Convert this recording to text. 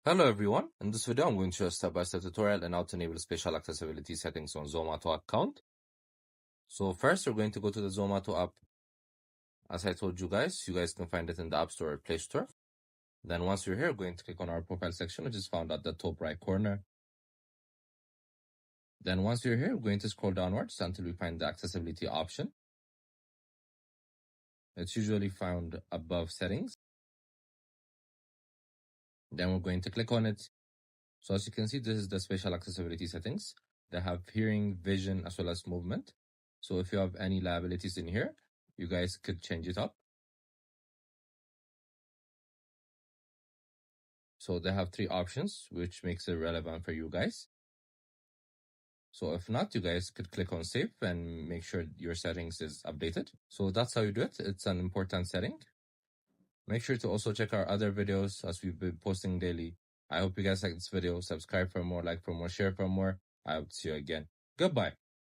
Hello everyone, in this video I'm going to show a step-by-step tutorial on how to enable special accessibility settings on Zomato account. So first we're going to go to the Zomato app. As I told you guys can find it in the App Store or Play Store. Then once you're here, we're going to click on our profile section, which is found at the top right corner. Then once you're here, we're going to scroll downwards until we find the accessibility option. It's usually found above settings. Then we're going to click on it. So as you can see, this is the special accessibility settings. They have hearing, vision, as well as movement. So if you have any liabilities in here, you guys could change it up. So they have 3 options, which makes it relevant for you guys. So if not, you guys could click on save and make sure your settings is updated. So that's how you do it. It's an important setting. Make sure to also check our other videos as we've been posting daily. I hope you guys like this video. Subscribe for more, like for more, share for more. I hope to see you again. Goodbye.